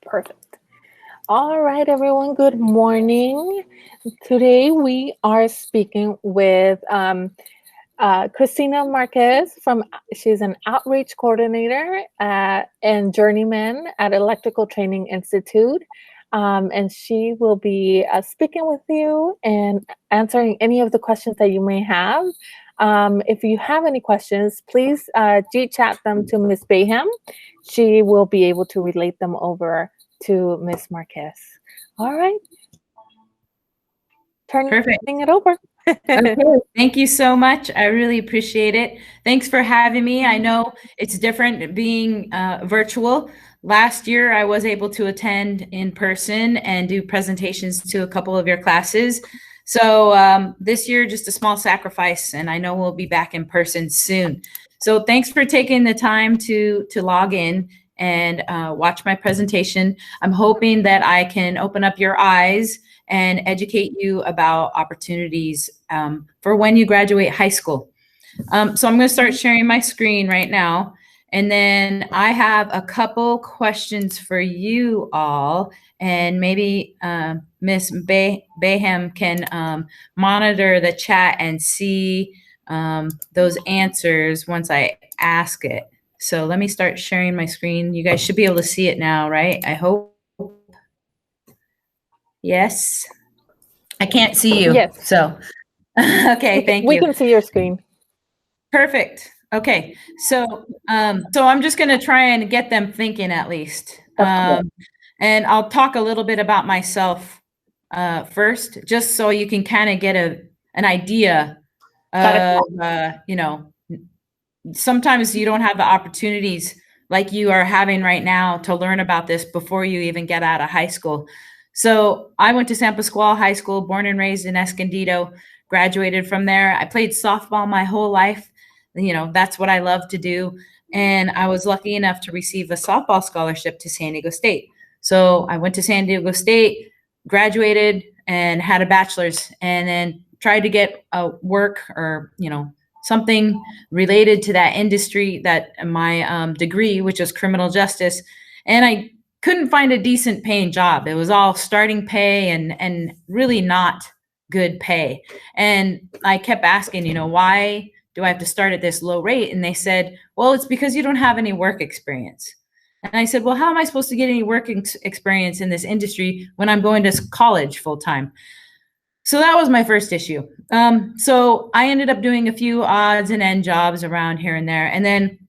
Perfect. All right, everyone. Good morning. Today we are speaking with Christina Marquez she's an outreach coordinator and journeyman at Electrical Training Institute. And she will be speaking with you and answering any of the questions that you may have. If you have any questions, please G-chat them to Miss Bayham. She will be able to relate them over to Miss Marquez. All right. Turning it over. Okay, thank you so much. I really appreciate it. Thanks for having me. I know it's different being virtual. Last year, I was able to attend in person and do presentations to a couple of your classes. So this year, just a small sacrifice, and I know we'll be back in person soon. So thanks for taking the time to log in and watch my presentation. I'm hoping that I can open up your eyes and educate you about opportunities for when you graduate high school. So I'm going to start sharing my screen right now. And then I have a couple questions for you all. And maybe Miss Bayham can monitor the chat and see those answers once I ask it. So let me start sharing my screen. You guys should be able to see it now, right? I hope. Yes. I can't see you. Yes. So, okay, thank you. We can see your screen. Perfect. Okay. So I'm just going to try and get them thinking at least. And I'll talk a little bit about myself first, just so you can kind of get an idea of, sometimes you don't have the opportunities like you are having right now to learn about this before you even get out of high school. So I went to San Pasqual High School, born and raised in Escondido, graduated from there. I played softball my whole life. That's what I love to do. And I was lucky enough to receive a softball scholarship to San Diego State. So I went to San Diego State, graduated, and had a bachelor's, and then tried to get a work or, something related to that industry, that my degree, which is criminal justice. And I couldn't find a decent paying job. It was all starting pay and really not good pay. And I kept asking, why do I have to start at this low rate? And they said, well, it's because you don't have any work experience. And I said, well, how am I supposed to get any work experience in this industry when I'm going to college full time? So that was my first issue. So I ended up doing a few odds and end jobs around here and there, and then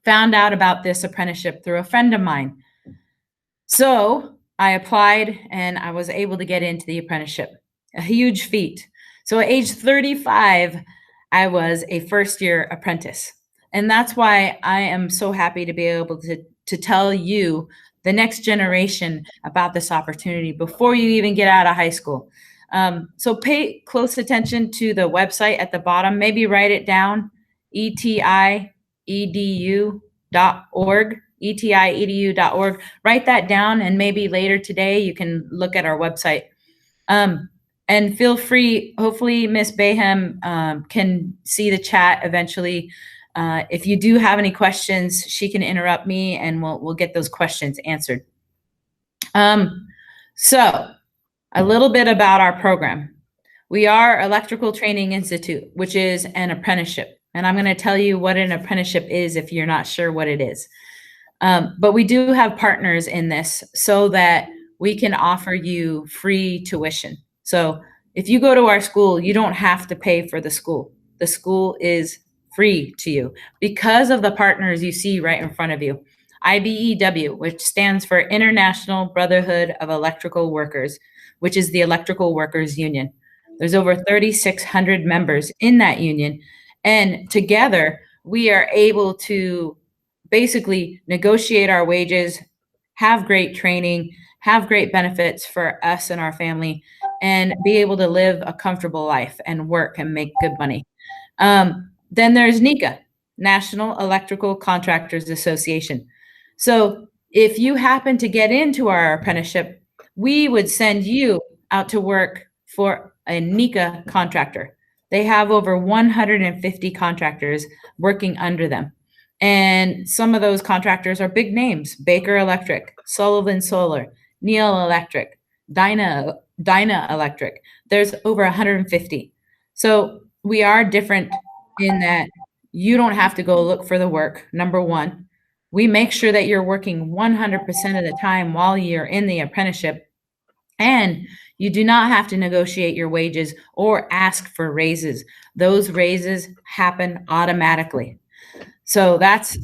found out about this apprenticeship through a friend of mine. So I applied and I was able to get into the apprenticeship, a huge feat. So at age 35, I was a first-year apprentice. And that's why I am so happy to be able to tell you, the next generation, about this opportunity before you even get out of high school. So pay close attention to the website at the bottom. Maybe write it down, etiedu.org, etiedu.org. Write that down, and maybe later today you can look at our website. And feel free, hopefully Miss Bayham can see the chat eventually. If you do have any questions, she can interrupt me and we'll get those questions answered. So a little bit about our program. We are Electrical Training Institute, which is an apprenticeship. And I'm going to tell you what an apprenticeship is if you're not sure what it is. But we do have partners in this so that we can offer you free tuition. So if you go to our school, you don't have to pay for the school. The school is free to you because of the partners you see right in front of you. IBEW, which stands for International Brotherhood of Electrical Workers, which is the Electrical Workers Union. There's over 3,600 members in that union. And together, we are able to basically negotiate our wages, have great training, have great benefits for us and our family, and be able to live a comfortable life and work and make good money. Then there's NECA, National Electrical Contractors Association. So if you happen to get into our apprenticeship, we would send you out to work for a NECA contractor. They have over 150 contractors working under them. And some of those contractors are big names: Baker Electric, Sullivan Solar, Neil Electric, Dyna Electric. There's over 150. So we are different in that you don't have to go look for the work, number one. We make sure that you're working 100% of the time while you're in the apprenticeship. And you do not have to negotiate your wages or ask for raises. Those raises happen automatically. So that's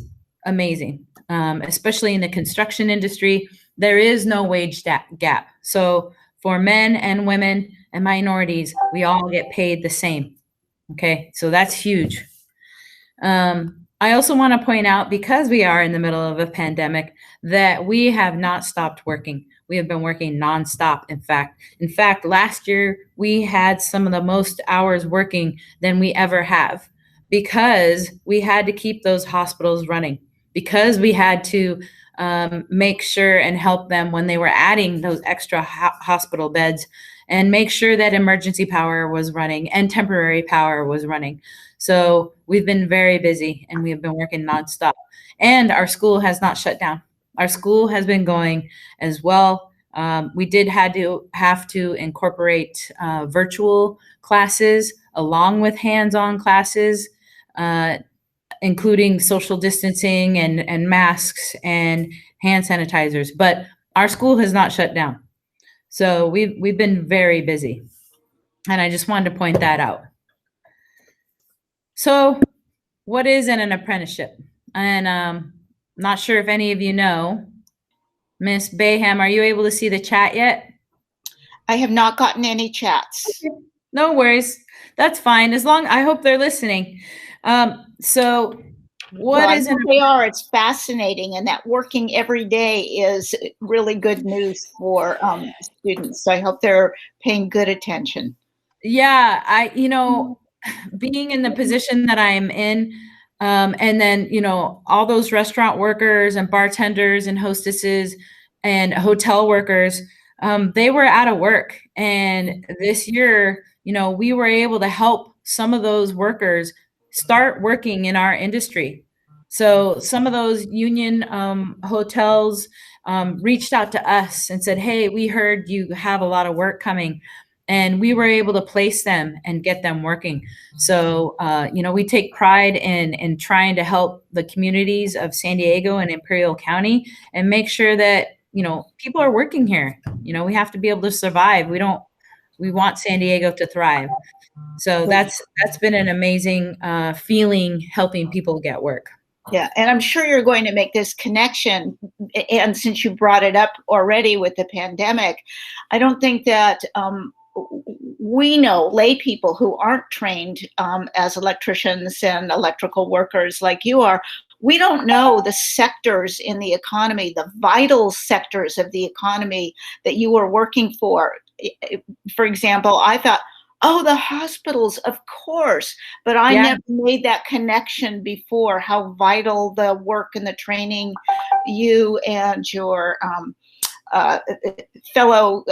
amazing, especially in the construction industry. There is no wage gap. So for men and women and minorities, we all get paid the same. Okay, so that's huge. I also want to point out, because we are in the middle of a pandemic, that we have not stopped working. We have been working nonstop. In fact, last year we had some of the most hours working than we ever have, because we had to keep those hospitals running, because we had to make sure and help them when they were adding those extra hospital beds, and make sure that emergency power was running and temporary power was running. So we've been very busy, and we have been working nonstop. And our school has not shut down. Our school has been going as well. We did have to incorporate virtual classes along with hands-on classes, including social distancing and masks and hand sanitizers. But our school has not shut down. So we've been very busy. And I just wanted to point that out. So what is an apprenticeship? And not sure if any of you know. Miss Bayham, are you able to see the chat yet? I have not gotten any chats. Okay. No worries. That's fine. I hope they're listening. So what is they are. It's fascinating, and that working every day is really good news for students. So I hope they're paying good attention. Yeah, being in the position that I'm in, and then, all those restaurant workers and bartenders and hostesses and hotel workers, they were out of work. And this year, we were able to help some of those workers start working in our industry. So some of those union hotels reached out to us and said, hey, we heard you have a lot of work coming. And we were able to place them and get them working. So, we take pride in trying to help the communities of San Diego and Imperial County and make sure that, people are working here. We have to be able to survive. We want San Diego to thrive. So that's been an amazing feeling, helping people get work. Yeah, and I'm sure you're going to make this connection. And since you brought it up already with the pandemic, I don't think that we know lay people who aren't trained as electricians and electrical workers like you are. We don't know the sectors in the economy, the vital sectors of the economy that you are working for. For example, I thought, oh, the hospitals, of course. But I never made that connection before, how vital the work and the training you and your fellow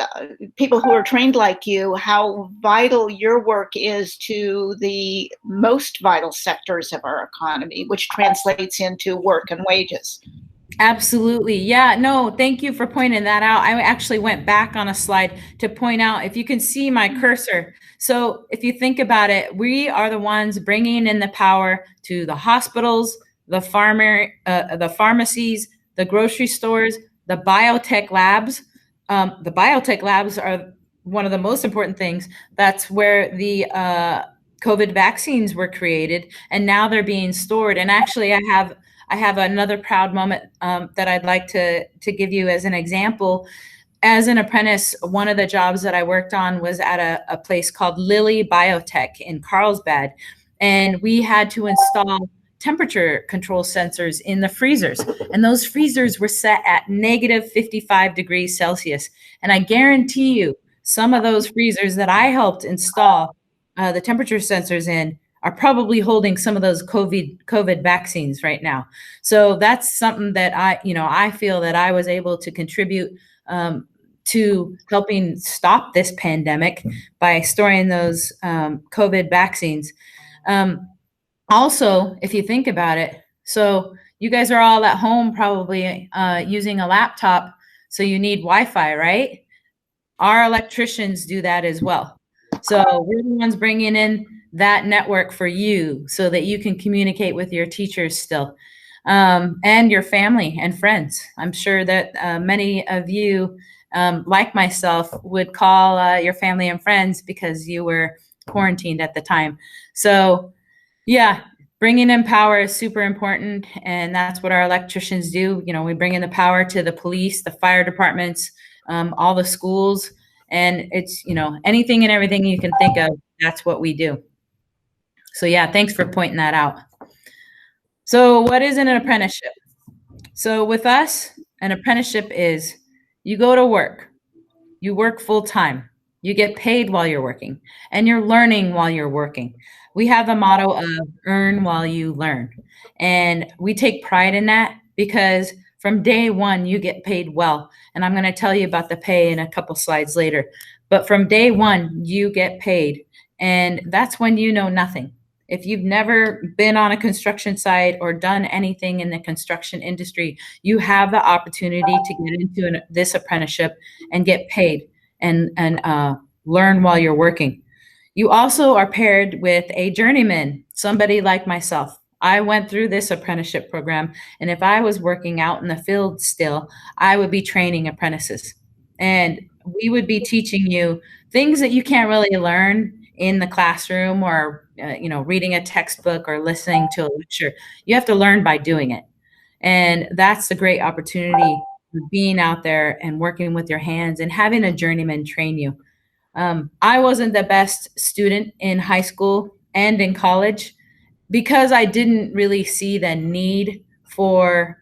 people who are trained like you, how vital your work is to the most vital sectors of our economy, which translates into work and wages. Absolutely. Yeah, no, thank you for pointing that out. I actually went back on a slide to point out, if you can see my cursor. So if you think about it, we are the ones bringing in the power to the hospitals, the pharmacies, the grocery stores, the biotech labs. The biotech labs are one of the most important things. That's where the COVID vaccines were created, and now they're being stored. And actually, I have another proud moment that I'd like to give you as an example. As an apprentice, one of the jobs that I worked on was at a place called Lilly Biotech in Carlsbad, and we had to install temperature control sensors in the freezers. And those freezers were set at negative 55 degrees Celsius. And I guarantee you, some of those freezers that I helped install the temperature sensors in are probably holding some of those COVID vaccines right now. So that's something that I feel that I was able to contribute to helping stop this pandemic by storing those COVID vaccines. Also, if you think about it, So you guys are all at home probably using a laptop, so you need Wi-Fi, right? Our electricians do that as well. So we're the ones bringing in that network for you so that you can communicate with your teachers still, and your family and friends. I'm sure that many of you, like myself, would call your family and friends because you were quarantined at the time. So yeah, bringing in power is super important, and that's what our electricians do. You know, we bring in the power to the police, the fire departments, all the schools, and it's, you know, anything and everything you can think of, that's what we do. So yeah, thanks for pointing that out. So what is an apprenticeship? So with us, an apprenticeship is you go to work, you work full time, you get paid while you're working, and you're learning while you're working. We have the motto of earn while you learn. And we take pride in that because from day one, you get paid well. And I'm going to tell you about the pay in a couple slides later. But from day one, you get paid. And that's when you know nothing. If you've never been on a construction site or done anything in the construction industry, you have the opportunity to get into this apprenticeship and get paid and learn while you're working. You also are paired with a journeyman, somebody like myself. I went through this apprenticeship program, and if I was working out in the field still, I would be training apprentices. And we would be teaching you things that you can't really learn in the classroom or reading a textbook or listening to a lecture. You have to learn by doing it. And that's the great opportunity of being out there and working with your hands and having a journeyman train you. I wasn't the best student in high school and in college because I didn't really see the need for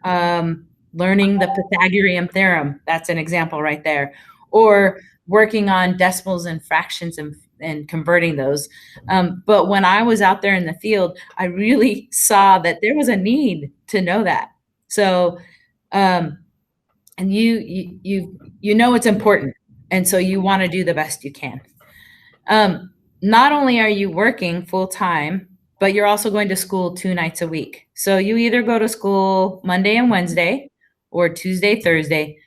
learning the Pythagorean theorem. That's an example right there. Or working on decimals and fractions and converting those. But when I was out there in the field, I really saw that there was a need to know that. So, and you know it's important. And so you want to do the best you can. Not only are you working full time, but you're also going to school 2 nights a week. So you either go to school Monday and Wednesday or Tuesday, Thursday,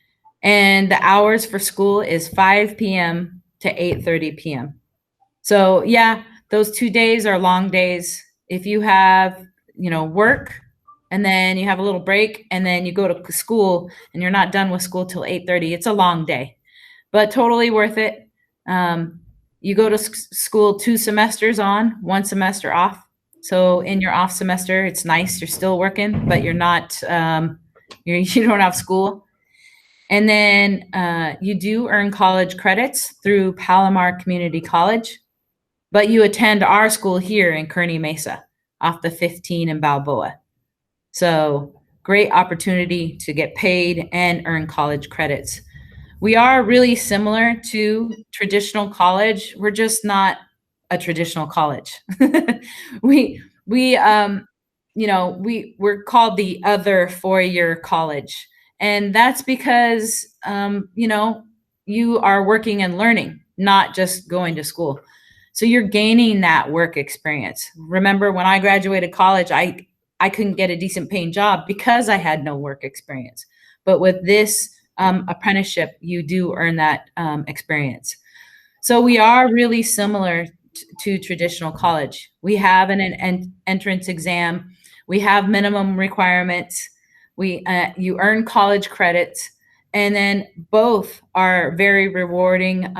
and the hours for school is 5 p.m. to 8:30 p.m. So yeah, those 2 days are long days. If you have, work and then you have a little break and then you go to school and you're not done with school till 8:30, it's a long day, but totally worth it. You go to school 2 semesters on, 1 semester off. So in your off semester, it's nice. You're still working, but you're not, you don't have school. And then you do earn college credits through Palomar Community College, but you attend our school here in Kearney Mesa off the 15 in Balboa. So great opportunity to get paid and earn college credits. We are really similar to traditional college. We're just not a traditional college. We're called the other 4-year college. And that's because, you are working and learning, not just going to school. So you're gaining that work experience. Remember, when I graduated college, I couldn't get a decent paying job because I had no work experience. But with this apprenticeship, you do earn that experience. So we are really similar to traditional college. We have an entrance exam. We have minimum requirements. You earn college credits, and then both are very rewarding,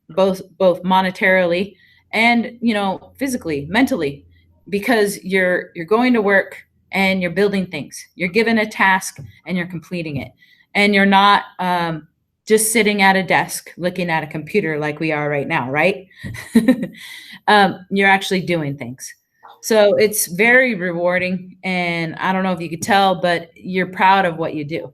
both monetarily and physically, mentally, because you're going to work and you're building things. You're given a task and you're completing it, and you're not just sitting at a desk looking at a computer like we are right now, right? You're actually doing things. So it's very rewarding, and I don't know if you could tell, but you're proud of what you do.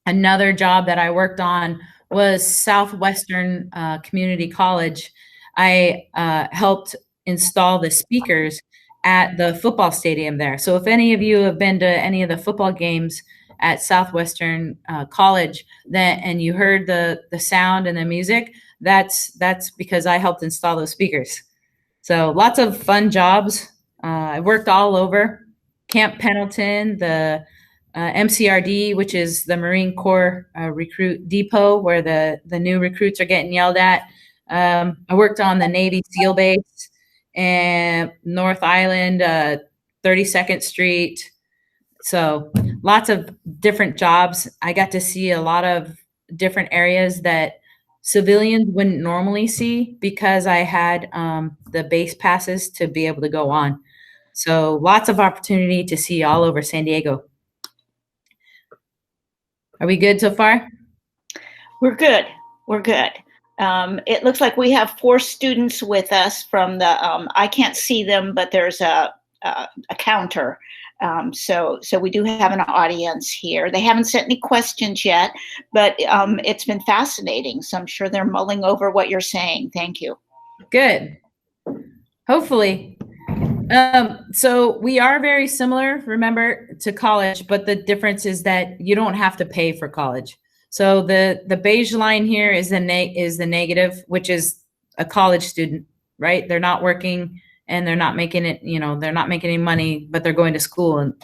Another job that I worked on was Southwestern Community College. I helped install the speakers at the football stadium there. So if any of you have been to any of the football games at Southwestern College, and you heard the sound and the music, that's because I helped install those speakers. So lots of fun jobs. I worked all over, Camp Pendleton, the MCRD, which is the Marine Corps recruit depot, where the new recruits are getting yelled at. I worked on the Navy SEAL base and North Island, 32nd Street. So lots of different jobs. I got to see a lot of different areas that civilians wouldn't normally see because I had the base passes to be able to go on. So lots of opportunity to see all over San Diego. Are we good so far? We're good. We're good. It looks like we have 4 students with us from the, I can't see them, but there's a counter. So we do have an audience here. They haven't sent any questions yet, but it's been fascinating. So I'm sure they're mulling over what you're saying. Thank you. Good. Hopefully. So we are very similar, remember, to college, but the difference is that you don't have to pay for college. So the beige line here is the negative, which is a college student, right? They're not working and they're not making it, they're not making any money, but they're going to school, and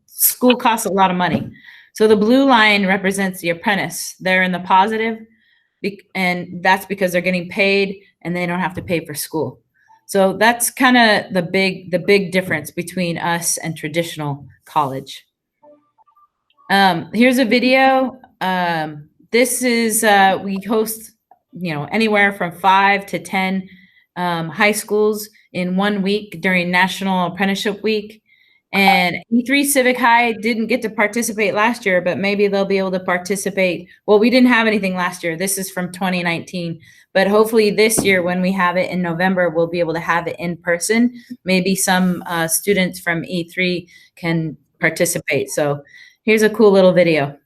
school costs a lot of money. So the blue line represents the apprentice. They're in the positive, and that's because they're getting paid and they don't have to pay for school. So that's kind of the big difference between us and traditional college. Here's a video. This is, we host, anywhere from 5 to 10 high schools in 1 week during National Apprenticeship Week. And E3 Civic High didn't get to participate last year, but maybe they'll be able to participate. Well, we didn't have anything last year. This is from 2019. But hopefully this year, when we have it in November, we'll be able to have it in person. Maybe some students from E3 can participate. So here's a cool little video.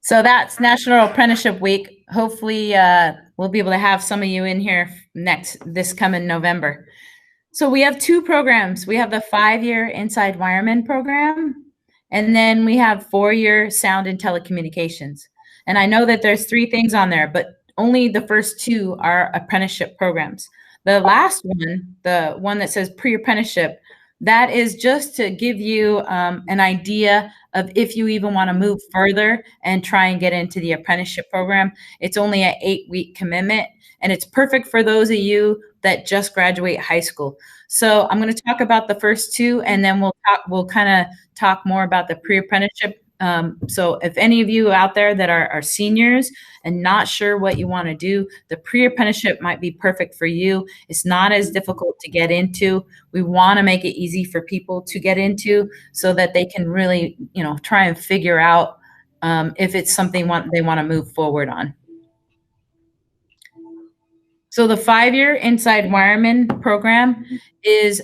So that's National Apprenticeship Week. Hopefully we'll be able to have some of you in here this coming November. So we have 2 programs. We have the 5-year Inside Wireman program, and then we have 4-year Sound and Telecommunications. And I know that there's 3 things on there, but only the first 2 are apprenticeship programs. The last one, the one that says pre-apprenticeship, that is just to give you an idea of if you even want to move further and try and get into the apprenticeship program. It's only an 8-week commitment, and it's perfect for those of you that just graduate high school. So I'm going to talk about the first 2, and then we'll kind of talk more about the pre-apprenticeship. So if any of you out there that are seniors and not sure what you want to do, the pre-apprenticeship might be perfect for you. It's not as difficult to get into. We want to make it easy for people to get into so that they can really, try and figure out if it's something they want to move forward on. So the 5-year Inside Wireman program is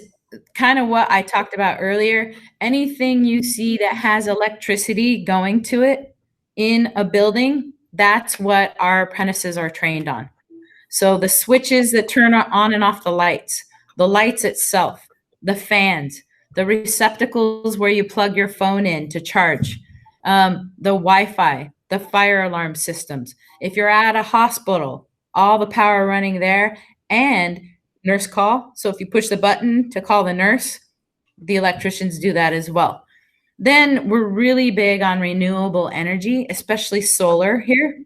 kind of what I talked about earlier. Anything you see that has electricity going to it in a building, that's what our apprentices are trained on. So the switches that turn on and off the lights itself, the fans, the receptacles where you plug your phone in to charge, the Wi-Fi, the fire alarm systems. If you're at a hospital, all the power running there, and nurse call. So if you push the button to call the nurse, the electricians do that as well. Then we're really big on renewable energy, especially solar here.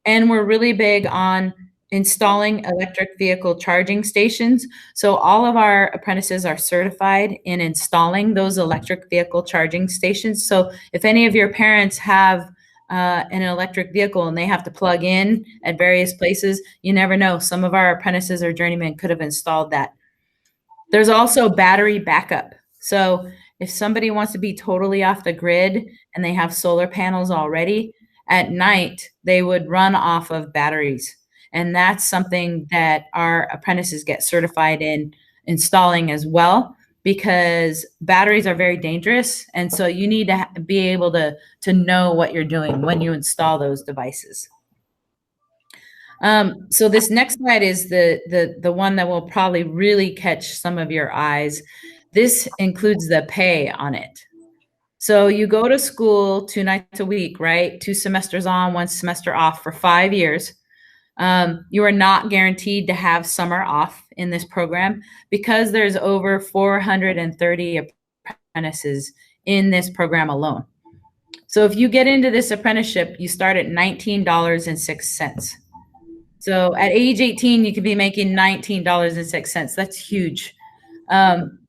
And we're really big on installing electric vehicle charging stations. So all of our apprentices are certified in installing those electric vehicle charging stations. So if any of your parents have an electric vehicle and they have to plug in at various places, you never know. Some of our apprentices or journeymen could have installed that. There's also battery backup. So if somebody wants to be totally off the grid and they have solar panels already, at night they would run off of batteries. And that's something that our apprentices get certified in installing as well, because batteries are very dangerous. And so you need to be able to know what you're doing when you install those devices. So this next slide is the one that will probably really catch some of your eyes. This includes the pay on it. So you go to school 2 nights a week, right? 2 semesters on, 1 semester off for 5 years. You are not guaranteed to have summer off in this program because there's over 430 apprentices in this program alone. So if you get into this apprenticeship, you start at $19.06. So at age 18, you could be making $19.06. That's huge.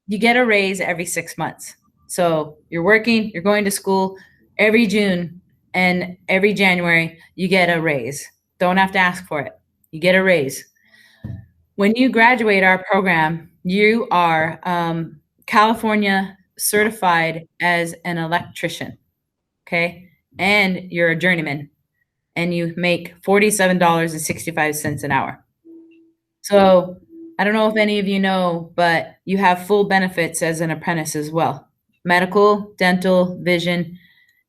You get a raise every 6 months. So you're working, you're going to school every June and every January, you get a raise. Don't have to ask for it. You get a raise. When you graduate our program, you are California certified as an electrician, okay? And you're a journeyman, and you make $47.65 an hour. So I don't know if any of you know, but you have full benefits as an apprentice as well. Medical, dental, vision,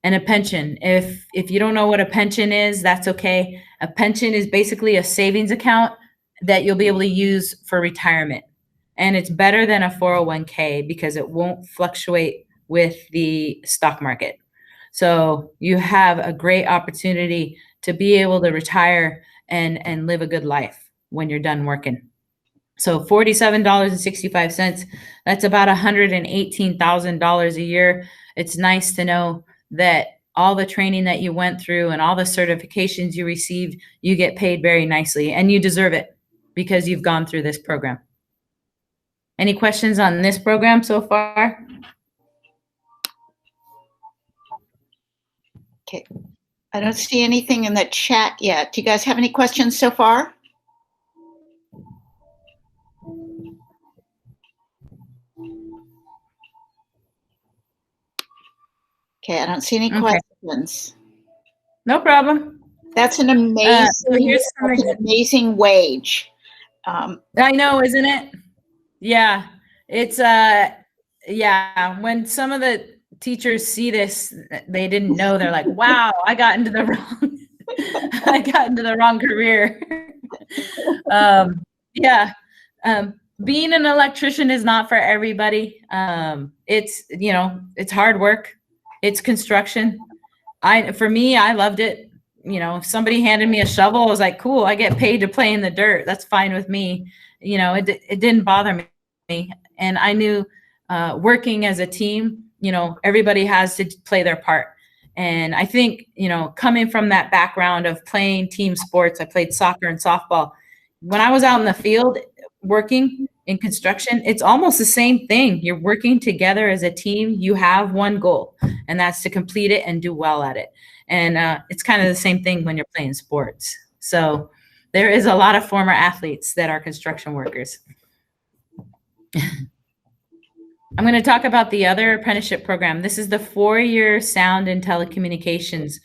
and a pension. If you don't know what a pension is, that's okay. A pension is basically a savings account that you'll be able to use for retirement. And it's better than a 401k because it won't fluctuate with the stock market. So you have a great opportunity to be able to retire and live a good life when you're done working. So $47.65, that's about $118,000 a year. It's nice to know that all the training that you went through and all the certifications you received, you get paid very nicely, and you deserve it because you've gone through this program. Any questions on this program so far? Okay. I don't see anything in the chat yet. Do you guys have any questions so far? Okay, I don't see any questions. No problem. That's an amazing wage. I know, isn't it? Yeah, it's yeah. When some of the teachers see this, they didn't know. They're like, "Wow, I got into the wrong career." Yeah. Being an electrician is not for everybody. It's, it's hard work. It's construction. For me, I loved it. If somebody handed me a shovel, I was like, cool, I get paid to play in the dirt. That's fine with me. It didn't bother me. And I knew working as a team, everybody has to play their part. And I think, coming from that background of playing team sports, I played soccer and softball. When I was out in the field working in construction, it's almost the same thing. You're working together as a team. You have one goal, and that's to complete it and do well at it. And it's kind of the same thing when you're playing sports. So there is a lot of former athletes that are construction workers. I'm going to talk about the other apprenticeship program. This is the 4-year sound and telecommunications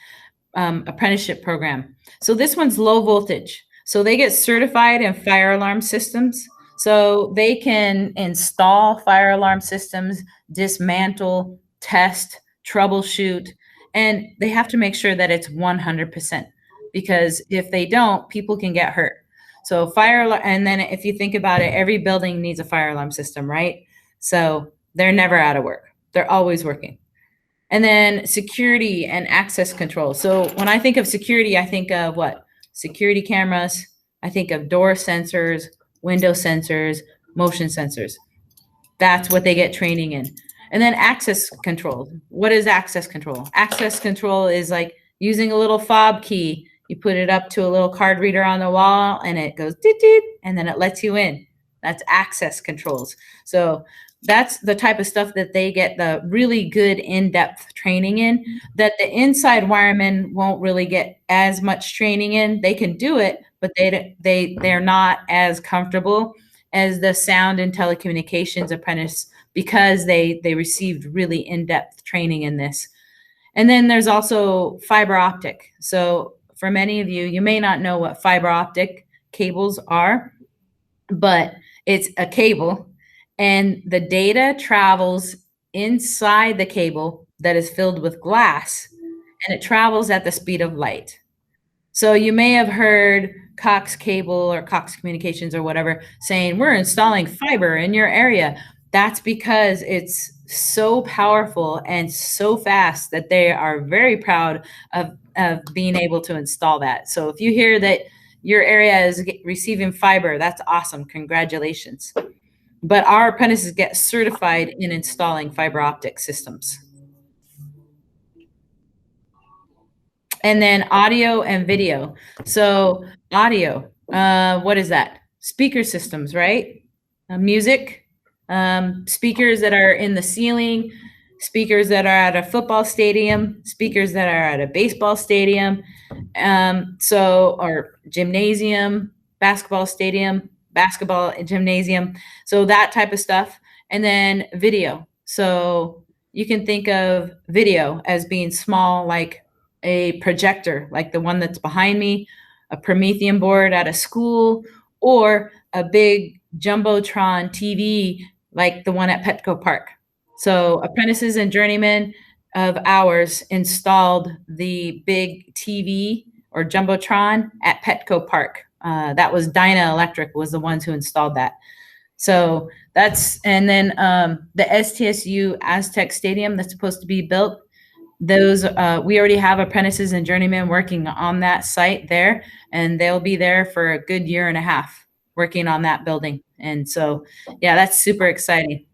apprenticeship program. So this one's low voltage. So they get certified in fire alarm systems. So they can install fire alarm systems, dismantle, test, troubleshoot, and they have to make sure that it's 100%, because if they don't, people can get hurt. So fire alarm, and then if you think about it, every building needs a fire alarm system, right? So they're never out of work. They're always working. And then security and access control. So when I think of security, I think of what? Security cameras. I think of door sensors, window sensors, motion sensors. That's what they get training in. And then access control. What is access control? Access control is like using a little fob key You put it up to a little card reader on the wall and it goes doot doot, and then it lets you in. That's access controls. So that's the type of stuff that they get the really good in-depth training in, that the inside wiremen won't really get as much training in. They can do it, but they're not as comfortable as the sound and telecommunications apprentice, because they received really in-depth training in this. And then there's also fiber optic. So for many of you, you may not know what fiber optic cables are, but it's a cable, and the data travels inside the cable that is filled with glass, and it travels at the speed of light. So you may have heard Cox Cable or Cox Communications or whatever saying, we're installing fiber in your area. That's because it's so powerful and so fast that they are very proud of being able to install that. So if you hear that your area is receiving fiber, that's awesome. Congratulations. But our apprentices get certified in installing fiber optic systems. And then audio and video. So audio, what is that? Speaker systems, right? Music, speakers that are in the ceiling, speakers that are at a football stadium, speakers that are at a baseball stadium, or gymnasium, basketball stadium, basketball gymnasium. So that type of stuff. And then video. So you can think of video as being small, like a projector, like the one that's behind me, a Promethean board at a school, or a big Jumbotron TV like the one at Petco Park. So apprentices and journeymen of ours installed the big TV or Jumbotron at Petco Park. That was Dyna Electric was the ones who installed that. So that's, and then the STSU Aztec Stadium that's supposed to be built, those we already have apprentices and journeymen working on that site there, and they'll be there for a good year and a half working on that building. And so, yeah, that's super exciting.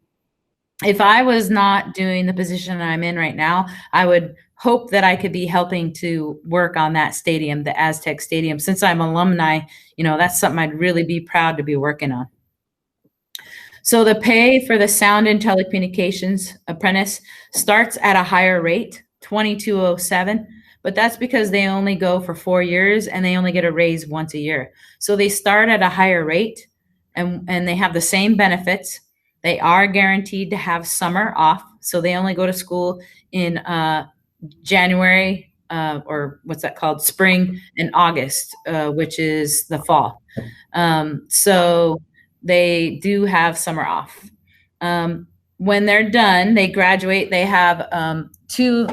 If I was not doing the position I'm in right now, I would hope that I could be helping to work on that stadium, the Aztec Stadium. Since I'm alumni, that's something I'd really be proud to be working on. So the pay for the sound and telecommunications apprentice starts at a higher rate, $22.07, but that's because they only go for 4 years and they only get a raise once a year. So they start at a higher rate, and they have the same benefits. They are guaranteed to have summer off. So they only go to school in January, or what's that called? Spring and August, which is the fall. So they do have summer off. When they're done, they graduate, they have 2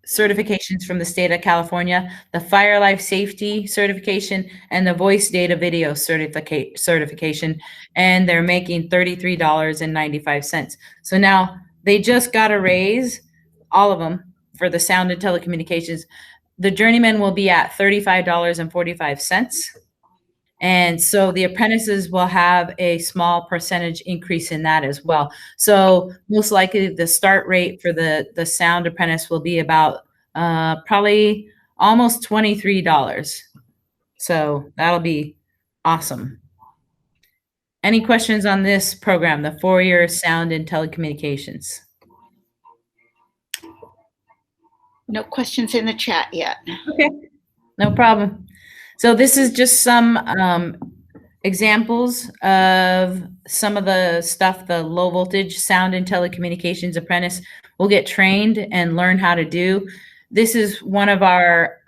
certifications from the state of California, the Fire Life Safety certification and the Voice Data Video certification, and they're making $33.95. So now they just got a raise, all of them, for the sound and telecommunications. The journeyman will be at $35.45. And so the apprentices will have a small percentage increase in that as well. So most likely the start rate for the sound apprentice will be about probably almost $23. So that'll be awesome. Any questions on this program, the 4-year sound and telecommunications? No questions in the chat yet. Okay, no problem. So this is just some examples of some of the stuff the low voltage sound and telecommunications apprentice will get trained and learn how to do. This is one of our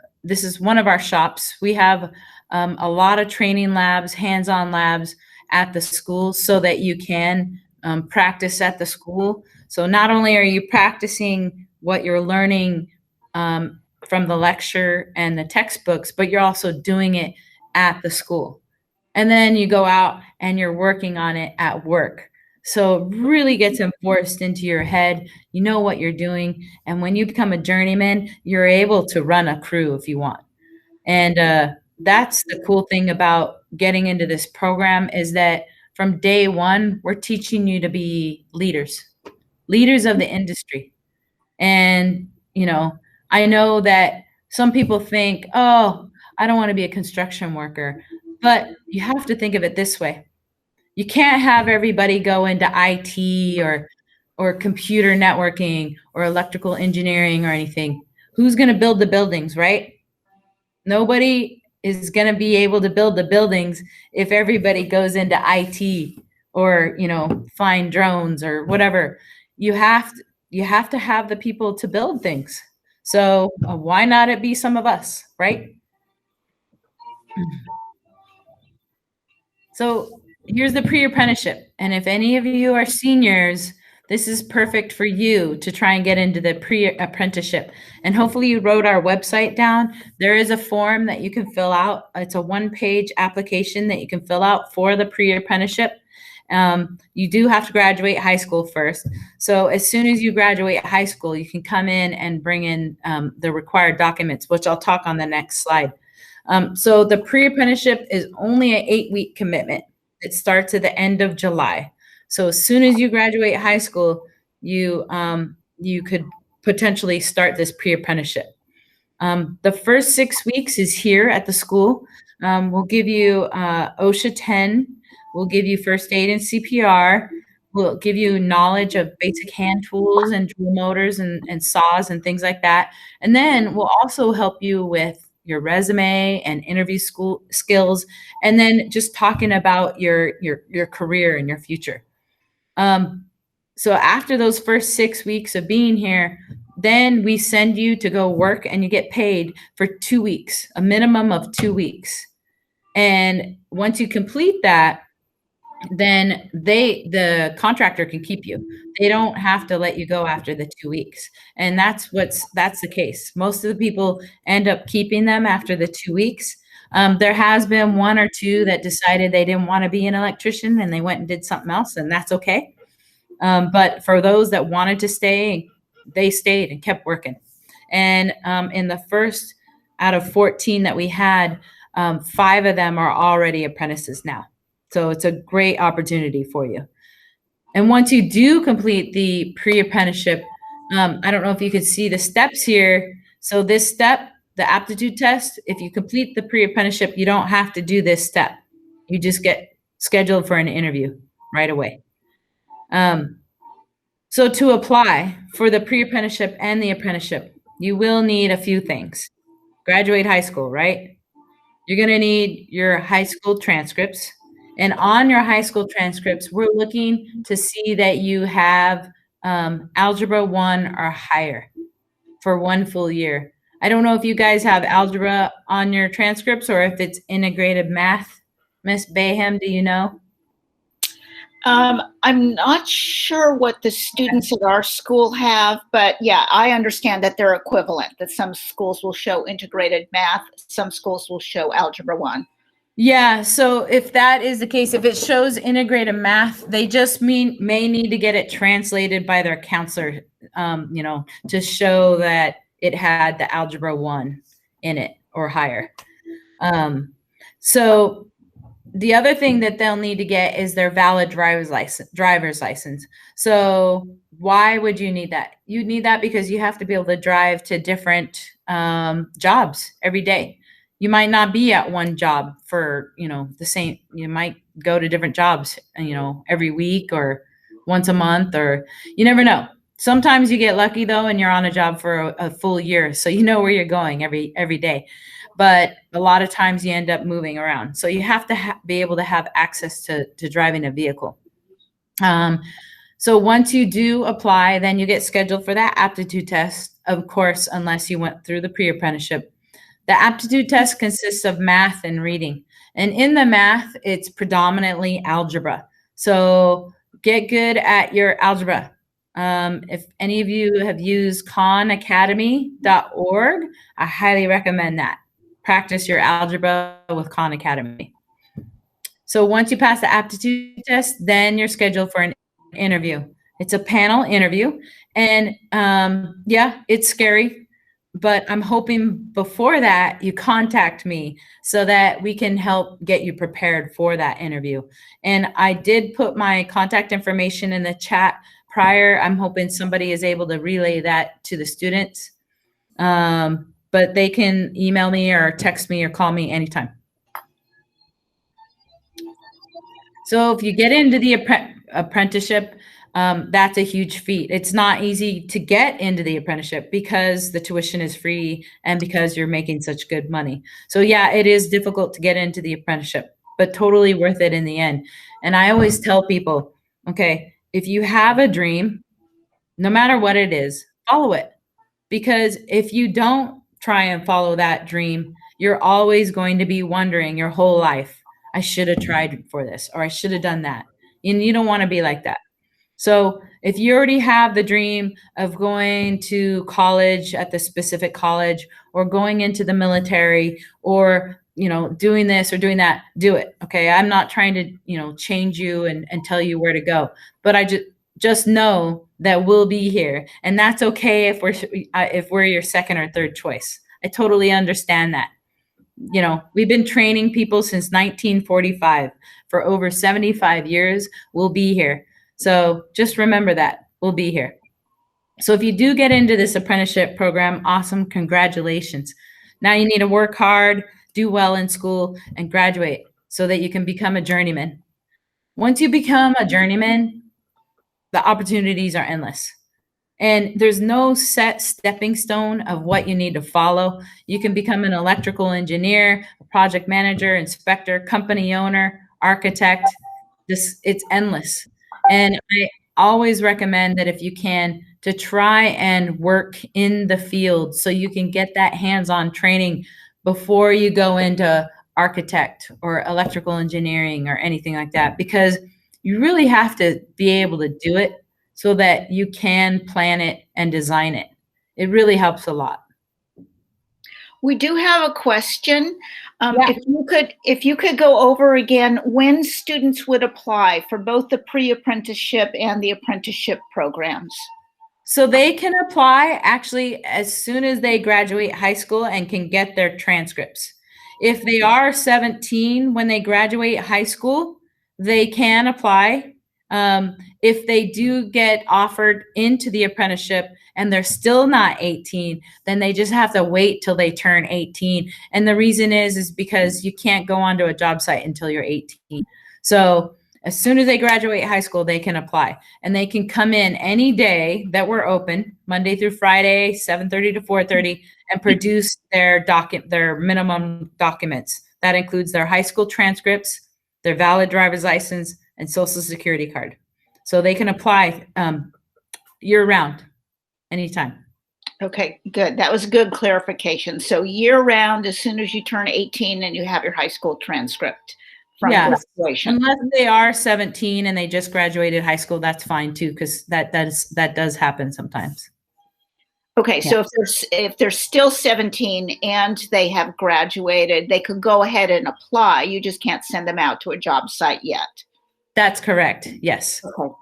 shops. We have a lot of training labs, hands-on labs at the school so that you can practice at the school. So not only are you practicing what you're learning from the lecture and the textbooks, but you're also doing it at the school. And then you go out and you're working on it at work. So it really gets enforced into your head. You know what you're doing. And when you become a journeyman, you're able to run a crew if you want. And that's the cool thing about getting into this program, is that from day one, we're teaching you to be leaders of the industry. And, I know that Some people think, oh, I don't want to be a construction worker. But you have to think of it this way. You can't have everybody go into IT or computer networking or electrical engineering or anything. Who's going to build the buildings, right? Nobody is going to be able to build the buildings if everybody goes into IT or, flying drones or whatever. You have to have the people to build things. So why not it be some of us, right? So here's the pre-apprenticeship. And if any of you are seniors, this is perfect for you to try and get into the pre-apprenticeship. And hopefully you wrote our website down. There is a form that you can fill out. It's a one-page application that you can fill out for the pre-apprenticeship. You do have to graduate high school first. So as soon as you graduate high school, you can come in and bring in the required documents, which I'll talk on the next slide. So the pre-apprenticeship is only an 8-week commitment. It starts at the end of July. So as soon as you graduate high school, you could potentially start this pre-apprenticeship. The first 6 weeks is here at the school. We'll give you OSHA 10. We'll give you first aid and CPR. We'll give you knowledge of basic hand tools and drill motors and saws and things like that. And then we'll also help you with your resume and interview school skills, and then just talking about your career and your future. So after those first 6 weeks of being here, then we send you to go work and you get paid for 2 weeks, a minimum of 2 weeks. And once you complete that, then the contractor can keep you. They don't have to let you go after the 2 weeks. And that's the case. Most of the people end up keeping them after the 2 weeks. There has been one or two that decided they didn't want to be an electrician and they went and did something else, and that's okay. But for those that wanted to stay, they stayed and kept working. And in the first out of 14 that we had, 5 of them are already apprentices now. So it's a great opportunity for you. And once you do complete the pre-apprenticeship, I don't know if you can see the steps here. So this step, the aptitude test, if you complete the pre-apprenticeship, you don't have to do this step. You just get scheduled for an interview right away. So to apply for the pre-apprenticeship and the apprenticeship, you will need a few things. Graduate high school, right? You're going to need your high school transcripts. And on your high school transcripts, we're looking to see that you have Algebra 1 or higher for 1 full year. I don't know if you guys have algebra on your transcripts or if it's integrated math. Miss Bayham, do you know? I'm not sure what the students at our school have, but yeah, I understand that they're equivalent, that some schools will show integrated math, some schools will show Algebra 1. Yeah, so if that is the case, if it shows integrated math, they just may need to get it translated by their counselor, to show that it had the Algebra 1 in it or higher. So the other thing that they'll need to get is their valid driver's license. So why would you need that? You need that because you have to be able to drive to different jobs every day. You might not be at one job for, the same, you might go to different jobs, every week or once a month, or you never know. Sometimes you get lucky though, and you're on a job for a full year. So you know where you're going every day. But a lot of times you end up moving around. So you have to be able to have access to driving a vehicle. So once you do apply, then you get scheduled for that aptitude test, of course, unless you went through the pre-apprenticeship. The aptitude test consists of math and reading. And in the math, it's predominantly algebra. So get good at your algebra. If any of you have used khanacademy.org, I highly recommend that. Practice your algebra with Khan Academy. So once you pass the aptitude test, then you're scheduled for an interview. It's a panel interview. And yeah, it's scary. But I'm hoping before that you contact me so that we can help get you prepared for that interview. And I did put my contact information in the chat prior. I'm hoping somebody is able to relay that to the students. But but they can email me or text me or call me anytime. So if you get into the apprenticeship, that's a huge feat. It's not easy to get into the apprenticeship because the tuition is free and because you're making such good money. So yeah, it is difficult to get into the apprenticeship, but totally worth it in the end. And I always tell people, okay, if you have a dream, no matter what it is, follow it. Because if you don't try and follow that dream, you're always going to be wondering your whole life, I should have tried for this, or I should have done that. And you don't want to be like that. So if you already have the dream of going to college at the specific college, or going into the military, or doing this or doing that, do it. Okay. I'm not trying to, change you and tell you where to go, but I just know that we'll be here. And that's okay if we're your second or third choice. I totally understand that. We've been training people since 1945 for over 75 years. We'll be here. So just remember that we'll be here. So if you do get into this apprenticeship program, awesome. Congratulations. Now you need to work hard, do well in school, and graduate so that you can become a journeyman. Once you become a journeyman, the opportunities are endless. And there's no set stepping stone of what you need to follow. You can become an electrical engineer, a project manager, inspector, company owner, architect. It's endless. And I always recommend that if you can, to try and work in the field so you can get that hands-on training before you go into architect or electrical engineering or anything like that, because you really have to be able to do it so that you can plan it and design it. It really helps a lot. We do have a question. Yeah. If you could go over again when students would apply for both the pre-apprenticeship and the apprenticeship programs. So they can apply actually as soon as they graduate high school and can get their transcripts. If they are 17 when they graduate high school, they can apply. If they do get offered into the apprenticeship and they're still not 18, then they just have to wait till they turn 18. And the reason is because you can't go onto a job site until you're 18. So as soon as they graduate high school, they can apply, and they can come in any day that we're open, Monday through Friday, 7:30 to 4:30, and produce their minimum documents. That includes their high school transcripts, their valid driver's license, and social security card. So they can apply year round, anytime. Okay, good. That was a good clarification. So year round, as soon as you turn 18 and you have your high school transcript from graduation. Unless they are 17 and they just graduated high school, that's fine too, because that does happen sometimes. Okay, yeah. So if they're still 17 and they have graduated, they could go ahead and apply. You just can't send them out to a job site yet. That's correct. Yes. Okay.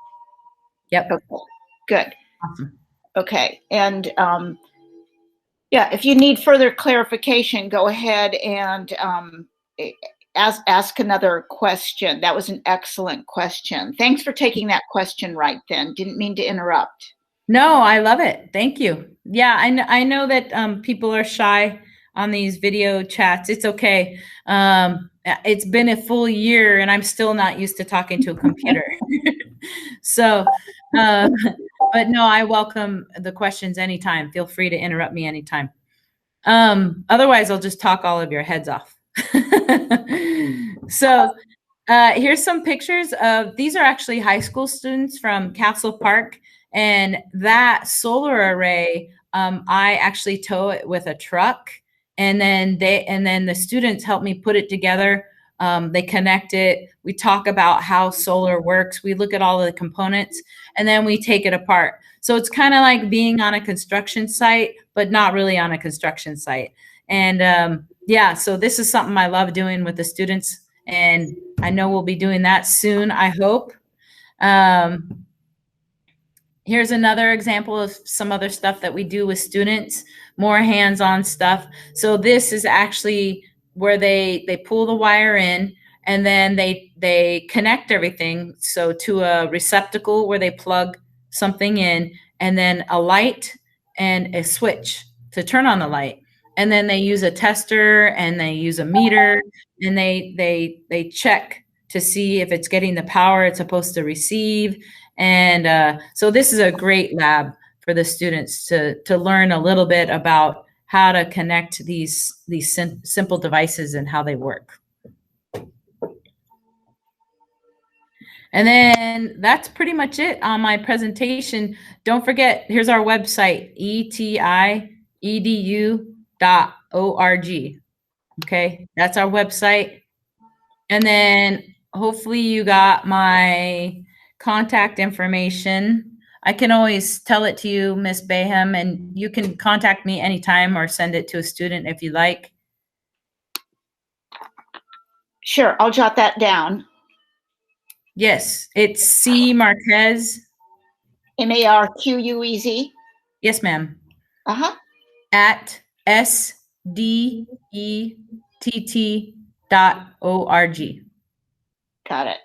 Yep. Okay. Good. Awesome. Okay. And yeah, if you need further clarification, go ahead and ask another question. That was an excellent question. Thanks for taking that question right then. Didn't mean to interrupt. No, I love it. Thank you. Yeah, I know that people are shy on these video chats. It's okay. It's been a full year and I'm still not used to talking to a computer. So, but no, I welcome the questions anytime. Feel free to interrupt me anytime. Otherwise, I'll just talk all of your heads off. So here's some pictures of, these are actually high school students from Castle Park, and that solar array, I actually tow it with a truck, and then the students help me put it together. They connect it. We talk about how solar works. We look at all of the components, and then we take it apart. So it's kind of like being on a construction site, but not really on a construction site. And yeah, so this is something I love doing with the students, and I know we'll be doing that soon, I hope. Here's another example of some other stuff that we do with students, more hands-on stuff. So this is actually where they pull the wire in, and then they connect everything. So to a receptacle where they plug something in, and then a light and a switch to turn on the light. and then they use a tester and they use a meter, and they check to see if it's getting the power it's supposed to receive. And so this is a great lab for the students to learn a little bit about how to connect these simple devices and how they work. And then that's pretty much it on my presentation. Don't forget, here's our website, etiedu.org. Okay, that's our website. And then hopefully you got my contact information. I can always tell it to you, Miss Bayham, and you can contact me anytime or send it to a student if you like. Sure, I'll jot that down. Yes, it's C Marquez. Marquez. Yes, ma'am. Uh-huh. At SDETT.org. Got it.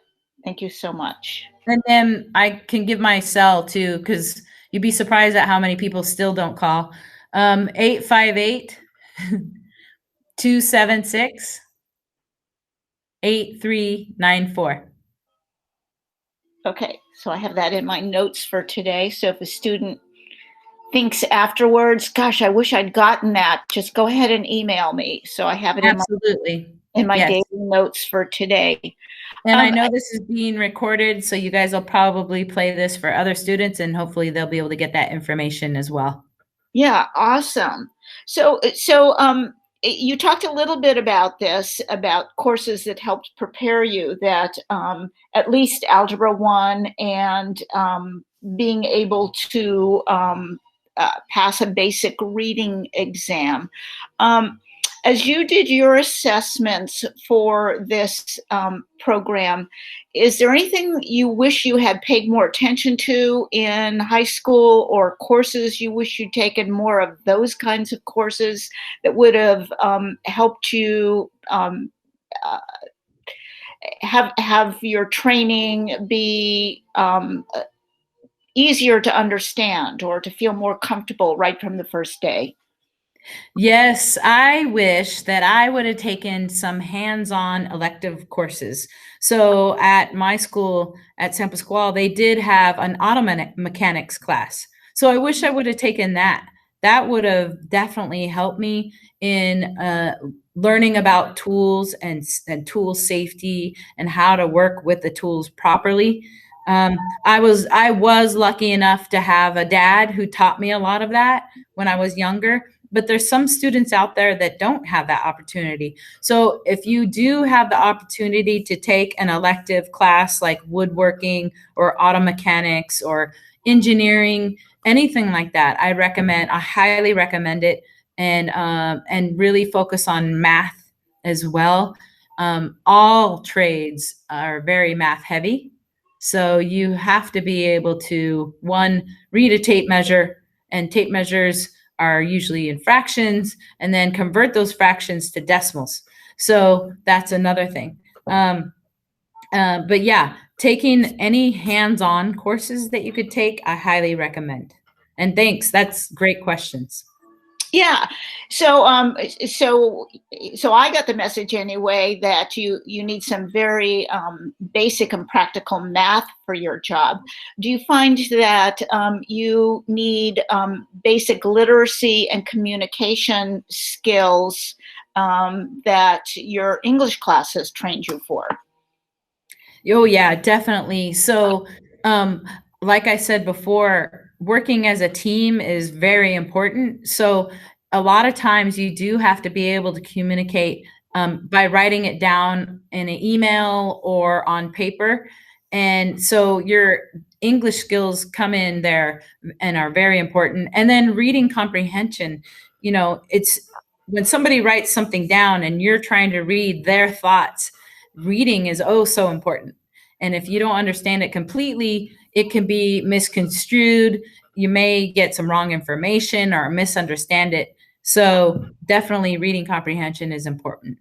Thank you so much. And then I can give my cell too, because you'd be surprised at how many people still don't call. 858-276-8394. Okay, so I have that in my notes for today. So if a student thinks afterwards, gosh, I wish I'd gotten that, just go ahead and email me. So I have it Absolutely. in my Yes. daily notes for today. And I know this is being recorded, so you guys will probably play this for other students, and hopefully they'll be able to get that information as well. Yeah, awesome. So you talked a little bit about this, about courses that helped prepare you, that at least Algebra 1 and being able to pass a basic reading exam. As you did your assessments for this program, is there anything you wish you had paid more attention to in high school, or courses you wish you'd taken more of those kinds of courses that would have helped you have your training be easier to understand or to feel more comfortable right from the first day? Yes, I wish that I would have taken some hands-on elective courses. So at my school at San Pasqual, they did have an auto mechanics class. So I wish I would have taken that. That would have definitely helped me in learning about tools and tool safety and how to work with the tools properly. I was lucky enough to have a dad who taught me a lot of that when I was younger. But there's some students out there that don't have that opportunity. So if you do have the opportunity to take an elective class like woodworking or auto mechanics or engineering, anything like that, I highly recommend it, and really focus on math as well. All trades are very math heavy. So you have to be able to, one, read a tape measure, and tape measures are usually in fractions, and then convert those fractions to decimals. So that's another thing. But yeah, taking any hands-on courses that you could take, I highly recommend. And thanks, that's great questions. Yeah. So I got the message anyway that you need some very basic and practical math for your job. Do you find that you need basic literacy and communication skills that your English class has trained you for? Oh yeah, definitely. So like I said before, working as a team is very important. So a lot of times you do have to be able to communicate by writing it down in an email or on paper. And so your English skills come in there and are very important. And then reading comprehension, it's when somebody writes something down and you're trying to read their thoughts, reading is oh so important. And if you don't understand it completely, it can be misconstrued. You may get some wrong information or misunderstand it. So definitely reading comprehension is important.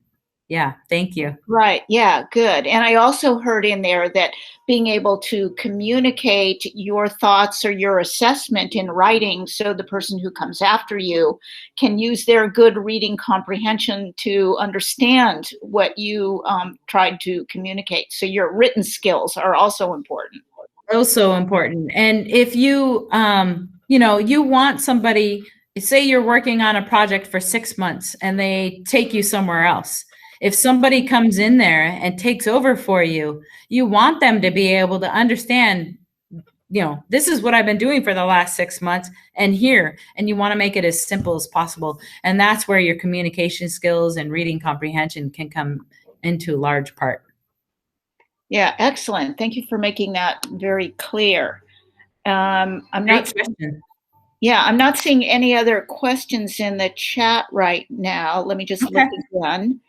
Yeah, thank you. Right. Yeah, good. And I also heard in there that being able to communicate your thoughts or your assessment in writing so the person who comes after you can use their good reading comprehension to understand what you tried to communicate. So your written skills are also important. Also important. And if you, you want somebody, say you're working on a project for 6 months and they take you somewhere else. If somebody comes in there and takes over for you, you want them to be able to understand, this is what I've been doing for the last 6 months and you want to make it as simple as possible. And that's where your communication skills and reading comprehension can come into a large part. Yeah, excellent. Thank you for making that very clear. I'm Great question. Yeah, I'm not seeing any other questions in the chat right now. Let me just look again.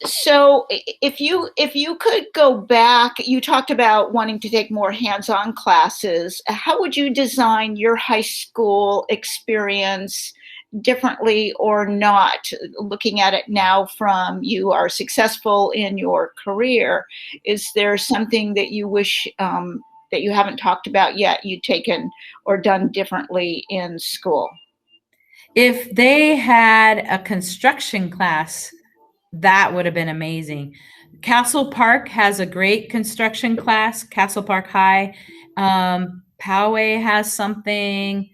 So if you could go back, you talked about wanting to take more hands-on classes. How would you design your high school experience differently or not? Looking at it now from you are successful in your career, is there something that you wish that you haven't talked about yet you'd taken or done differently in school? If they had a construction class, that would have been amazing. Castle Park has a great construction class, Castle Park High. Poway has something.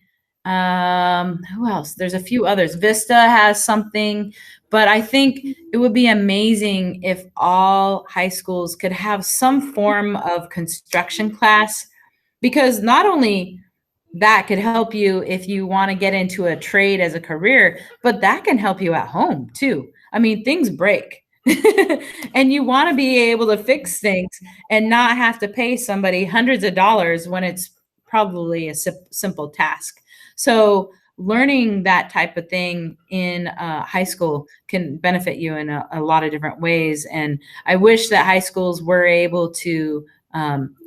Who else? There's a few others. Vista has something, but I think it would be amazing if all high schools could have some form of construction class, because not only that could help you if you want to get into a trade as a career, but that can help you at home too. I mean, things break and you want to be able to fix things and not have to pay somebody hundreds of dollars when it's probably a simple task. So learning that type of thing in high school can benefit you in a lot of different ways. And I wish that high schools were able to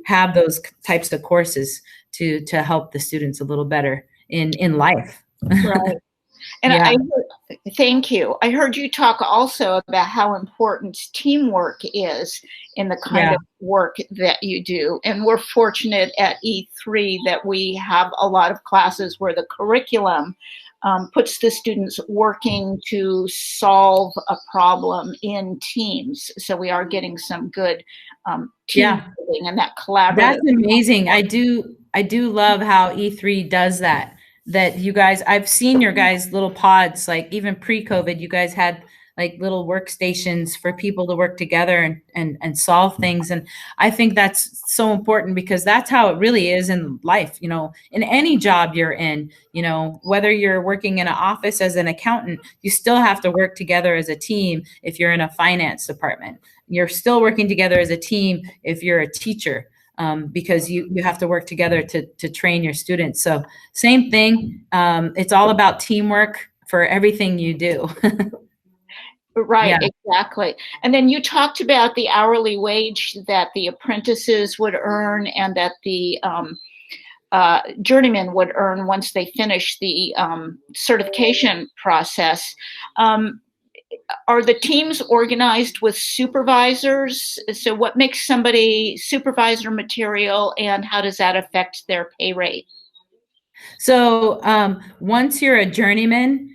have those types of courses to help the students a little better in life. Right. And Yeah. thank you. I heard you talk also about how important teamwork is in the kind of work that you do. And we're fortunate at E3 that we have a lot of classes where the curriculum puts the students working to solve a problem in teams. So we are getting some good team building and that collaborative. That's amazing. I do love how E3 does that. That you guys, I've seen your guys' little pods, like even pre-COVID, you guys had like little workstations for people to work together and solve things. And I think that's so important because that's how it really is in life, in any job you're in, whether you're working in an office as an accountant, you still have to work together as a team. If you're in a finance department, you're still working together as a team if you're a teacher. Because you have to work together to train your students. So same thing. It's all about teamwork for everything you do. Right, exactly. And then you talked about the hourly wage that the apprentices would earn and that the journeymen would earn once they finish the certification process. Are the teams organized with supervisors? So what makes somebody supervisor material and how does that affect their pay rate? So once you're a journeyman,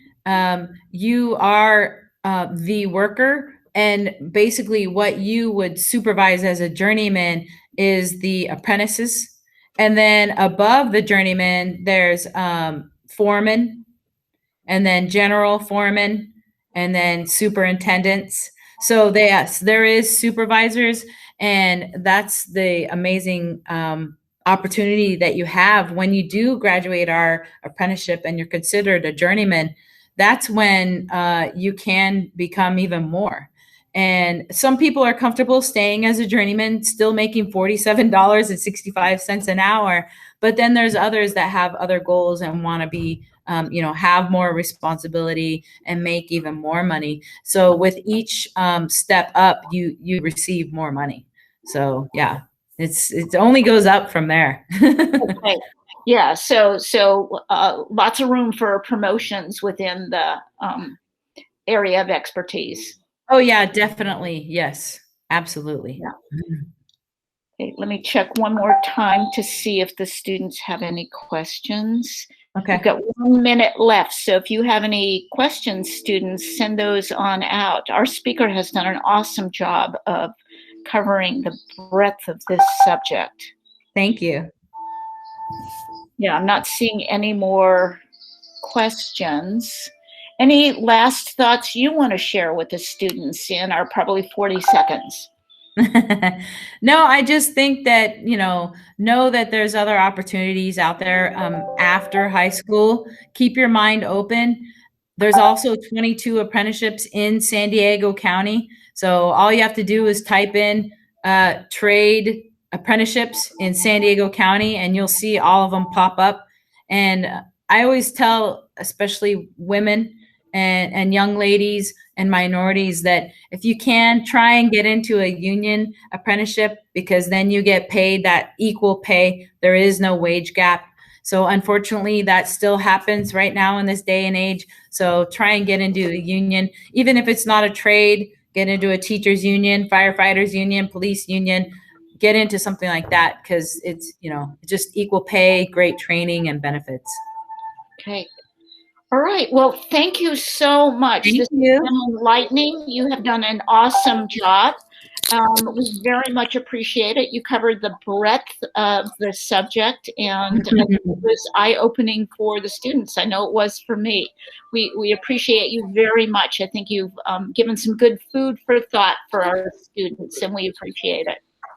you are the worker, and basically what you would supervise as a journeyman is the apprentices. And then above the journeyman, there's foreman, and then general foreman, and then superintendents. So yes, there is supervisors, and that's the amazing opportunity that you have when you do graduate our apprenticeship and you're considered a journeyman. That's when you can become even more. And some people are comfortable staying as a journeyman, still making $47.65 an hour. But then there's others that have other goals and want to be have more responsibility and make even more money. So with each step up, you receive more money. So yeah, it only goes up from there. Okay. Yeah. So lots of room for promotions within area of expertise. Oh yeah, definitely. Yes, absolutely. Yeah. Okay, let me check one more time to see if the students have any questions. Okay. We've got 1 minute left, so if you have any questions, students, send those on out. Our speaker has done an awesome job of covering the breadth of this subject. Thank you. Yeah, I'm not seeing any more questions. Any last thoughts you want to share with the students in our probably 40 seconds? No, I just think that, know that there's other opportunities out there after high school. Keep your mind open. There's also 22 apprenticeships in San Diego County. So all you have to do is type in trade apprenticeships in San Diego County and you'll see all of them pop up. And I always tell, especially women and young ladies and minorities, that if you can, try and get into a union apprenticeship, because then you get paid that equal pay. There is no wage gap. So unfortunately, that still happens right now in this day and age. So try and get into a union, even if it's not a trade. Get into a teachers union, firefighters union, police union. Get into something like that, because it's, just equal pay, great training and benefits. Okay. All right. Well, thank you so much. Thank This you. has been enlightening. You have done an awesome job. We very much appreciate it. You covered the breadth of the subject, and it was eye-opening for the students. I know it was for me. We appreciate you very much. I think you've given some good food for thought for our students, and we appreciate it.